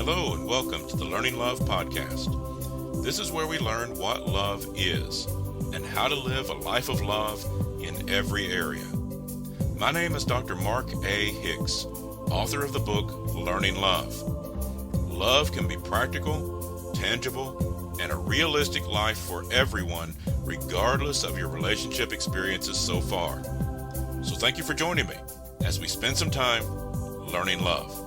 Hello and welcome to the Learning Love podcast. This is where we learn what love is and how to live a life of love in every area. My name is Dr. Mark A. Hicks, author of the book Learning Love. Love can be practical, tangible, and a realistic life for everyone, regardless of your relationship experiences so far. So thank you for joining me as we spend some time learning love.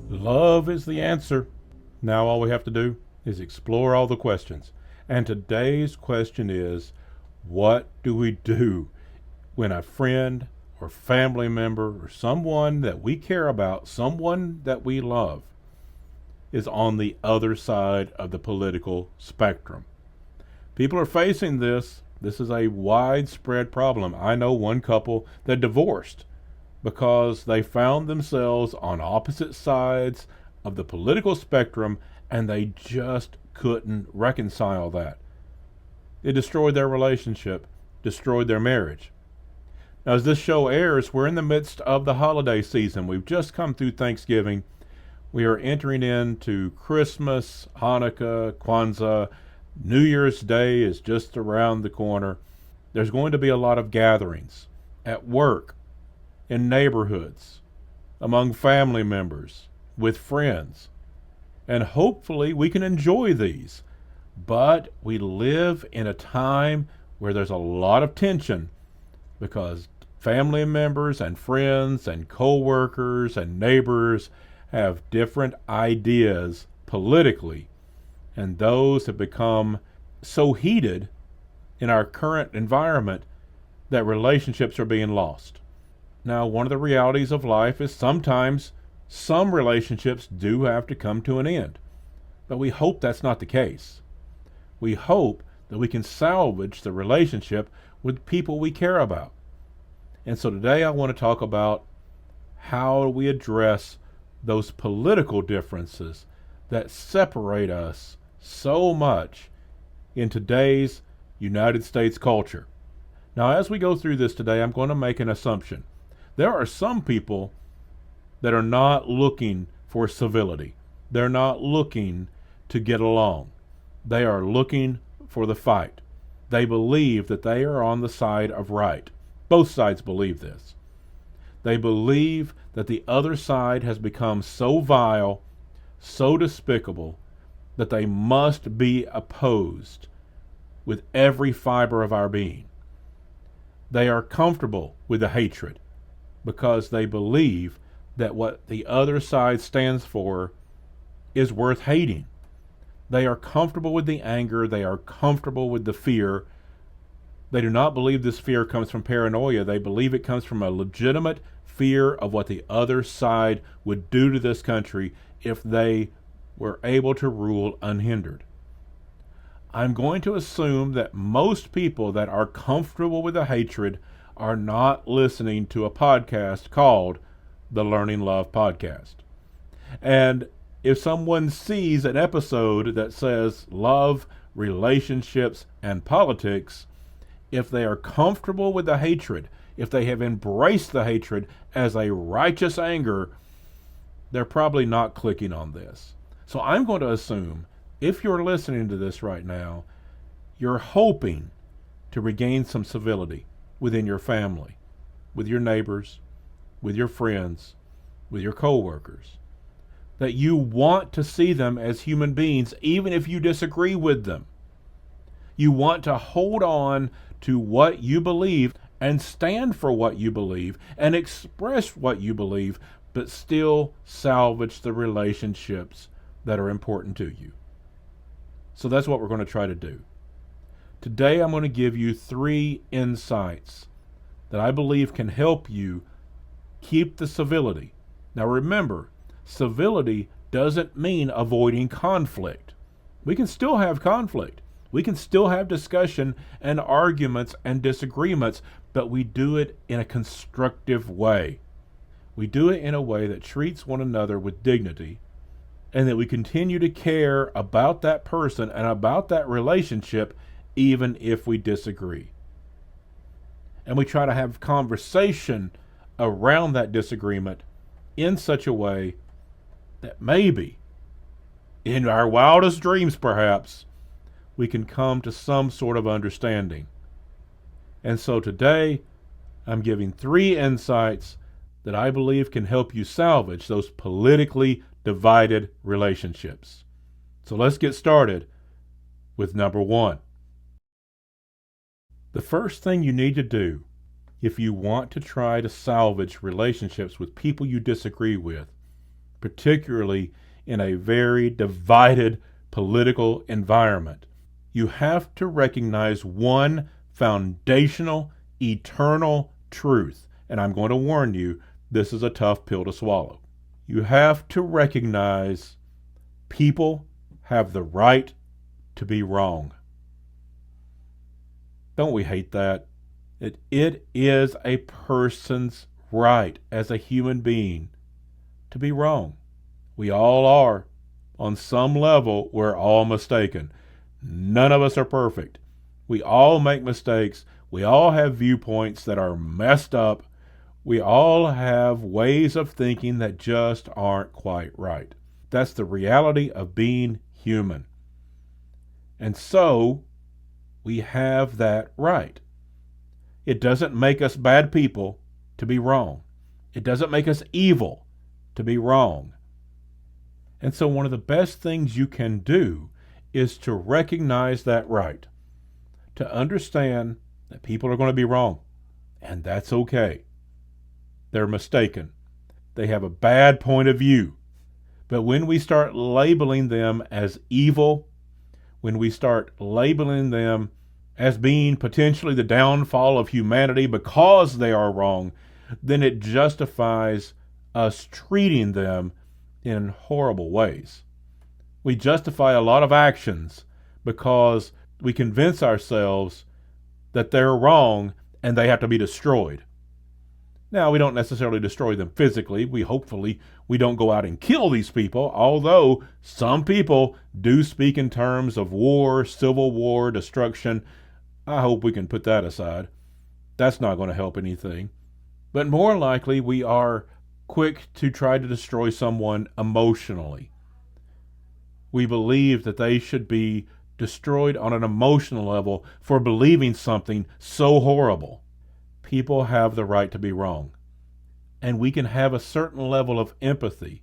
Love is the answer. Now all we have to do is explore all the questions. And today's question is, what do we do when a friend or family member or someone that we care about, someone that we love, is on the other side of the political spectrum? People are facing this. This is a widespread problem. I know one couple that divorced because they found themselves on opposite sides of the political spectrum and they just couldn't reconcile that. It destroyed their relationship, destroyed their marriage. Now, as this show airs, we're in the midst of the holiday season. We've just come through Thanksgiving. We are entering into Christmas, Hanukkah, Kwanzaa. New Year's Day is just around the corner. There's going to be a lot of gatherings at work, in neighborhoods, among family members, with friends. And hopefully we can enjoy these. But we live in a time where there's a lot of tension because family members and friends and co-workers and neighbors have different ideas politically. And those have become so heated in our current environment that relationships are being lost. Now, one of the realities of life is sometimes some relationships do have to come to an end. But we hope that's not the case. We hope that we can salvage the relationship with people we care about. And so today I want to talk about how we address those political differences that separate us so much in today's United States culture. Now, as we go through this today, I'm going to make an assumption. There are some people that are not looking for civility. They're not looking to get along. They are looking for the fight. They believe that they are on the side of right. Both sides believe this. They believe that the other side has become so vile, so despicable, that they must be opposed with every fiber of our being. They are comfortable with the hatred because they believe that what the other side stands for is worth hating. They are comfortable with the anger. They are comfortable with the fear. They do not believe this fear comes from paranoia. They believe it comes from a legitimate fear of what the other side would do to this country if they were able to rule unhindered. I'm going to assume that most people that are comfortable with the hatred are not listening to a podcast called the Learning Love Podcast. And if someone sees an episode that says love, relationships, and politics, if they are comfortable with the hatred, if they have embraced the hatred as a righteous anger, they're probably not clicking on this. So I'm going to assume if you're listening to this right now, you're hoping to regain some civility within your family, with your neighbors, with your friends, with your co-workers, that you want to see them as human beings, even if you disagree with them. You want to hold on to what you believe and stand for what you believe and express what you believe, but still salvage the relationships that are important to you. So that's what we're going to try to do. Today I'm going to give you 3 insights that I believe can help you keep the civility. Now remember, civility doesn't mean avoiding conflict. We can still have conflict. We can still have discussion and arguments and disagreements, but we do it in a constructive way. We do it in a way that treats one another with dignity and that we continue to care about that person and about that relationship even if we disagree. And we try to have conversation around that disagreement in such a way that maybe, in our wildest dreams perhaps, we can come to some sort of understanding. And so today, I'm giving 3 insights that I believe can help you salvage those politically divided relationships. So let's get started with number 1. The first thing you need to do if you want to try to salvage relationships with people you disagree with, particularly in a very divided political environment, you have to recognize one foundational, eternal truth. And I'm going to warn you, this is a tough pill to swallow. You have to recognize people have the right to be wrong. Don't we hate that? It is a person's right as a human being to be wrong. We all are. On some level, we're all mistaken. None of us are perfect. We all make mistakes. We all have viewpoints that are messed up. We all have ways of thinking that just aren't quite right. That's the reality of being human. And so, we have that right. It doesn't make us bad people to be wrong. It doesn't make us evil to be wrong. And so one of the best things you can do is to recognize that right, to understand that people are going to be wrong, and that's okay. They're mistaken. They have a bad point of view. But when we start labeling them as evil, when we start labeling them as being potentially the downfall of humanity because they are wrong, then it justifies us treating them in horrible ways. We justify a lot of actions because we convince ourselves that they're wrong and they have to be destroyed. Now, we don't necessarily destroy them physically. Hopefully we don't go out and kill these people, although some people do speak in terms of war, civil war, destruction. I hope we can put that aside. That's not going to help anything. But more likely, we are quick to try to destroy someone emotionally. We believe that they should be destroyed on an emotional level for believing something so horrible. People have the right to be wrong. And we can have a certain level of empathy,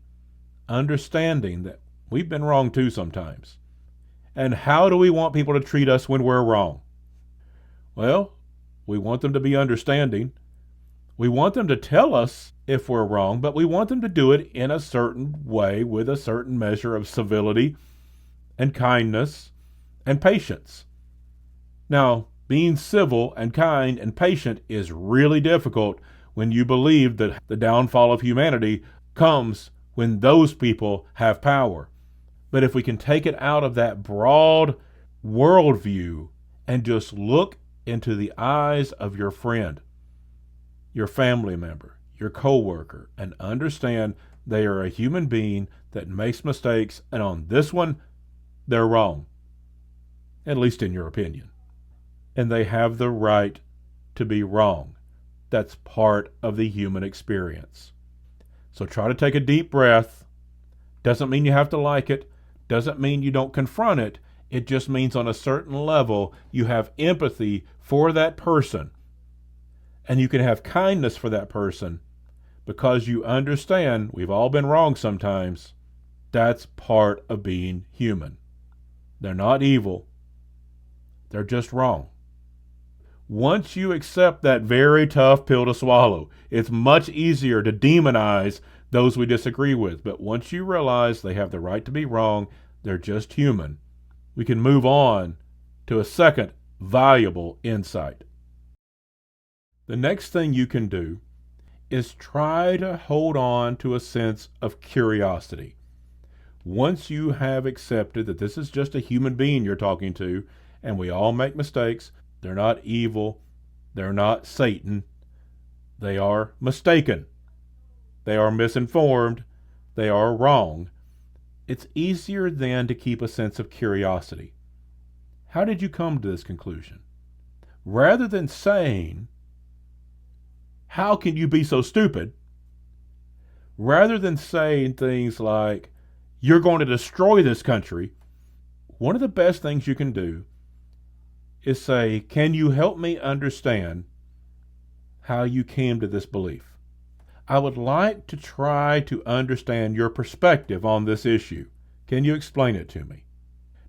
understanding that we've been wrong too sometimes. And how do we want people to treat us when we're wrong? Well, we want them to be understanding. We want them to tell us if we're wrong, but we want them to do it in a certain way with a certain measure of civility and kindness and patience. Now, being civil and kind and patient is really difficult when you believe that the downfall of humanity comes when those people have power. But if we can take it out of that broad worldview and just look into the eyes of your friend, your family member, your coworker, and understand they are a human being that makes mistakes, and on this one, they're wrong, at least in your opinion. And they have the right to be wrong. That's part of the human experience. So try to take a deep breath. Doesn't mean you have to like it. Doesn't mean you don't confront it. It just means on a certain level you have empathy for that person. And you can have kindness for that person because you understand we've all been wrong sometimes. That's part of being human. They're not evil. They're just wrong. Once you accept that very tough pill to swallow, it's much easier to demonize those we disagree with. But once you realize they have the right to be wrong, they're just human, we can move on to a second valuable insight. The next thing you can do is try to hold on to a sense of curiosity. Once you have accepted that this is just a human being you're talking to, and we all make mistakes, they're not evil, they're not Satan, they are mistaken, they are misinformed, they are wrong. it's easier then to keep a sense of curiosity. How did you come to this conclusion? Rather than saying, how can you be so stupid? Rather than saying things like, you're going to destroy this country, one of the best things you can do is say, can you help me understand how you came to this belief? I would like to try to understand your perspective on this issue. Can you explain it to me?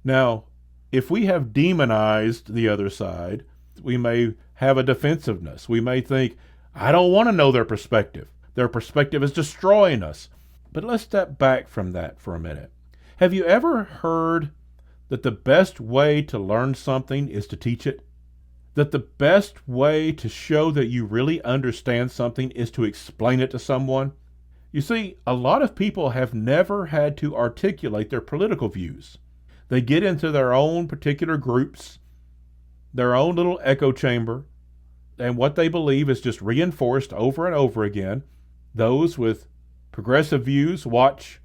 Now, if we have demonized the other side, we may have a defensiveness. We may think, I don't want to know their perspective. Their perspective is destroying us. But let's step back from that for a minute. Have you ever heard that the best way to learn something is to teach it? That the best way to show that you really understand something is to explain it to someone? You see, a lot of people have never had to articulate their political views. They get into their own particular groups, their own little echo chamber, and what they believe is just reinforced over and over again. Those with progressive views watch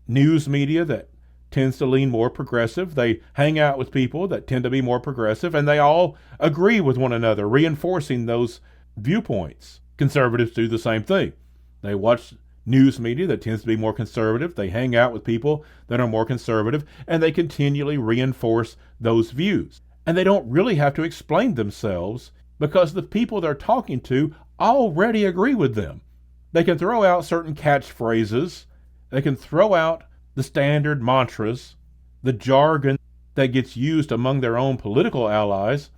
news media that tends to lean more progressive. They hang out with people that tend to be more progressive, and they all agree with one another, reinforcing those viewpoints. Conservatives do the same thing. They watch news media that tends to be more conservative. They hang out with people that are more conservative, and they continually reinforce those views. And they don't really have to explain themselves because the people they're talking to already agree with them. They can throw out certain catchphrases. They can throw out the standard mantras, the jargon that gets used among their own political allies,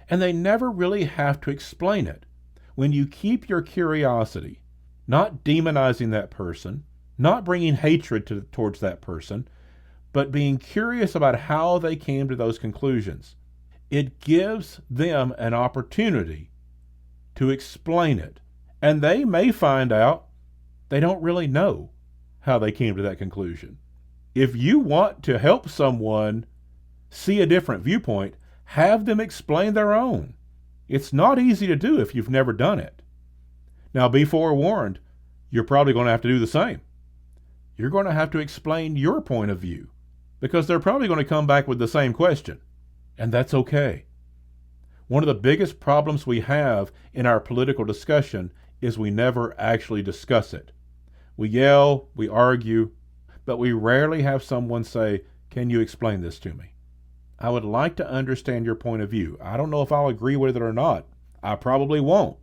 and they never really have to explain it. When you keep your curiosity, not demonizing that person, not bringing hatred towards that person, but being curious about how they came to those conclusions, it gives them an opportunity to explain it. And they may find out they don't really know how they came to that conclusion. If you want to help someone see a different viewpoint, have them explain their own. It's not easy to do if you've never done it. Now, be forewarned, you're probably going to have to do the same. You're going to have to explain your point of view because they're probably going to come back with the same question, and that's okay. One of the biggest problems we have in our political discussion is we never actually discuss it. We yell, we argue, but we rarely have someone say, can you explain this to me? I would like to understand your point of view. I don't know if I'll agree with it or not. I probably won't,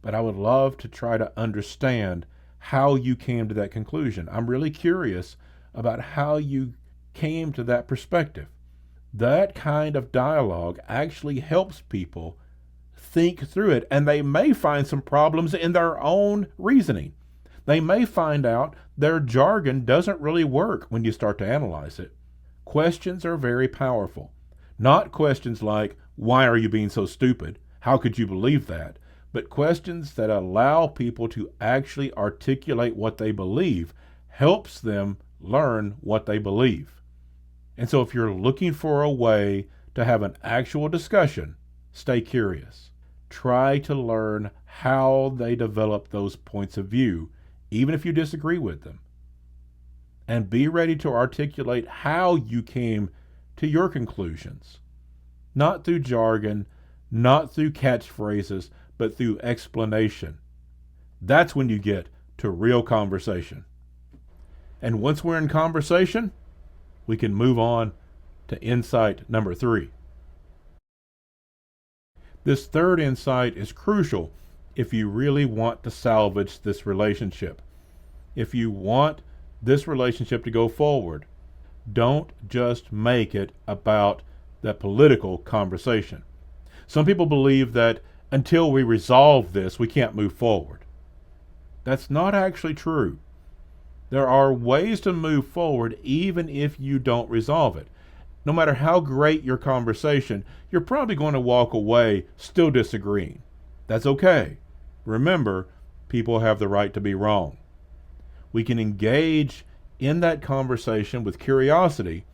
but I would love to try to understand how you came to that conclusion. I'm really curious about how you came to that perspective. That kind of dialogue actually helps people think through it, and they may find some problems in their own reasoning. They may find out their jargon doesn't really work when you start to analyze it. Questions are very powerful. Not questions like, why are you being so stupid? How could you believe that? But questions that allow people to actually articulate what they believe helps them learn what they believe. And so if you're looking for a way to have an actual discussion, stay curious. Try to learn how they develop those points of view, even if you disagree with them. And be ready to articulate how you came to your conclusions. Not through jargon, not through catchphrases, but through explanation. That's when you get to real conversation. And once we're in conversation, we can move on to insight number 3. This third insight is crucial if you really want to salvage this relationship. If you want this relationship to go forward, don't just make it about the political conversation. Some people believe that until we resolve this, we can't move forward. That's not actually true. There are ways to move forward even if you don't resolve it. No matter how great your conversation, you're probably going to walk away still disagreeing. That's okay. Remember, people have the right to be wrong. We can engage in that conversation with curiosity,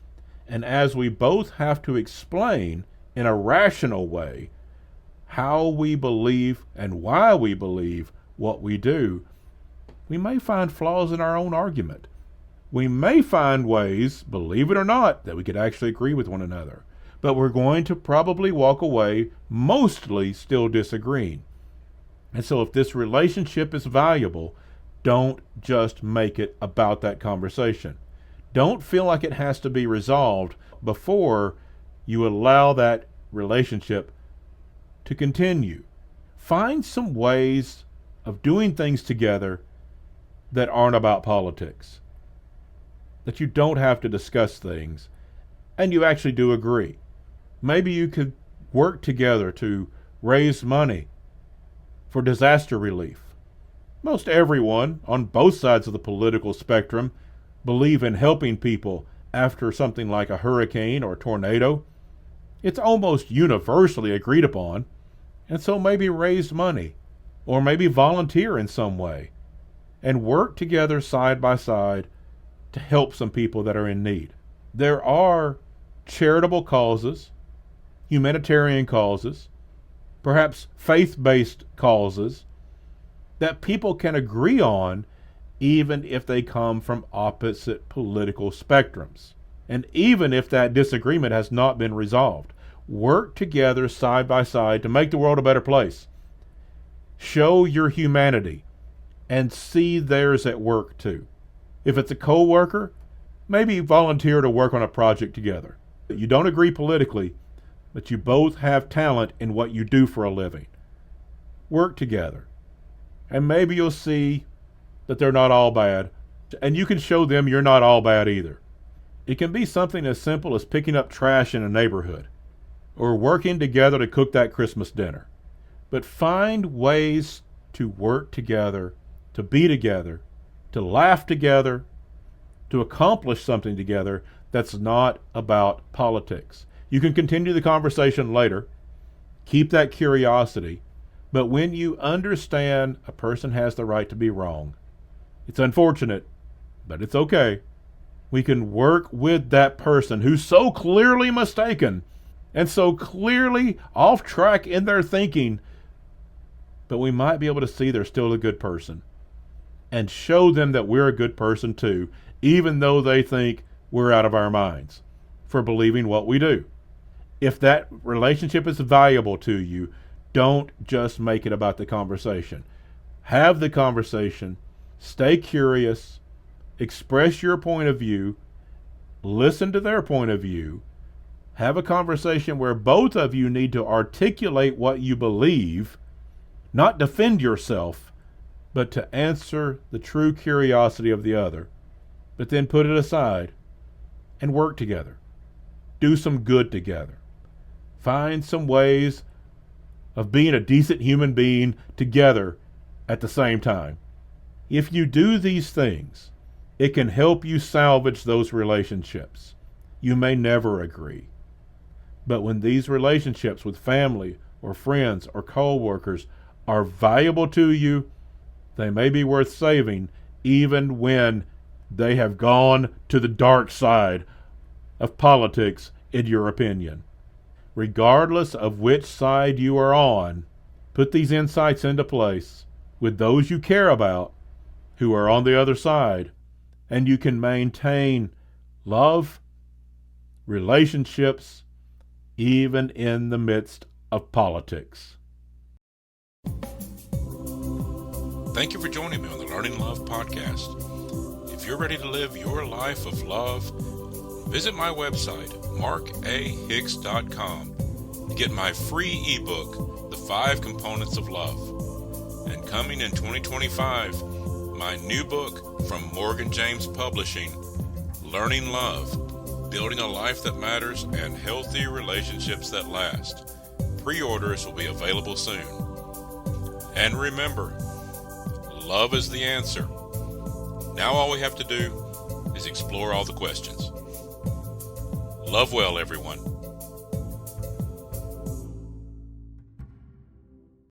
and as we both have to explain in a rational way how we believe and why we believe what we do, we may find flaws in our own argument. We may find ways, believe it or not, that we could actually agree with one another. But we're going to probably walk away mostly still disagreeing. And so if this relationship is valuable, don't just make it about that conversation. Don't feel like it has to be resolved before you allow that relationship to continue. Find some ways of doing things together that aren't about politics, that you don't have to discuss things, and you actually do agree. Maybe you could work together to raise money for disaster relief. Most everyone on both sides of the political spectrum believe in helping people after something like a hurricane or a tornado. It's almost universally agreed upon, and so maybe raise money or maybe volunteer in some way and work together side by side to help some people that are in need. There are charitable causes, humanitarian causes, perhaps faith-based causes that people can agree on even if they come from opposite political spectrums. And even if that disagreement has not been resolved, work together side by side to make the world a better place. Show your humanity and see theirs at work too. If it's a co-worker, maybe volunteer to work on a project together. You don't agree politically, but you both have talent in what you do for a living. Work together. And maybe you'll see that they're not all bad, and you can show them you're not all bad either. It can be something as simple as picking up trash in a neighborhood, or working together to cook that Christmas dinner. But find ways to work together, to be together, to laugh together, to accomplish something together that's not about politics. You can continue the conversation later, keep that curiosity, but when you understand a person has the right to be wrong, it's unfortunate, but it's okay. We can work with that person who's so clearly mistaken and so clearly off track in their thinking, but we might be able to see they're still a good person and show them that we're a good person too, even though they think we're out of our minds for believing what we do. If that relationship is valuable to you, don't just make it about the conversation. Have the conversation, stay curious, express your point of view, listen to their point of view, have a conversation where both of you need to articulate what you believe, not defend yourself, but to answer the true curiosity of the other, but then put it aside and work together. Do some good together. Find some ways of being a decent human being together at the same time. If you do these things, it can help you salvage those relationships. You may never agree. But when these relationships with family or friends or co-workers are valuable to you, they may be worth saving even when they have gone to the dark side of politics, in your opinion. Regardless of which side you are on, put these insights into place with those you care about who are on the other side, and you can maintain love, relationships, even in the midst of politics. Thank you for joining me on the Learning Love podcast. If you're ready to live your life of love, visit my website, markahicks.com, to get my free ebook, The 5 Components of Love. And coming in 2025, my new book from Morgan James Publishing, Learning Love, Building a Life That Matters and Healthy Relationships That Last. Pre-orders will be available soon. And remember, love is the answer. Now all we have to do is explore all the questions. Love well, everyone.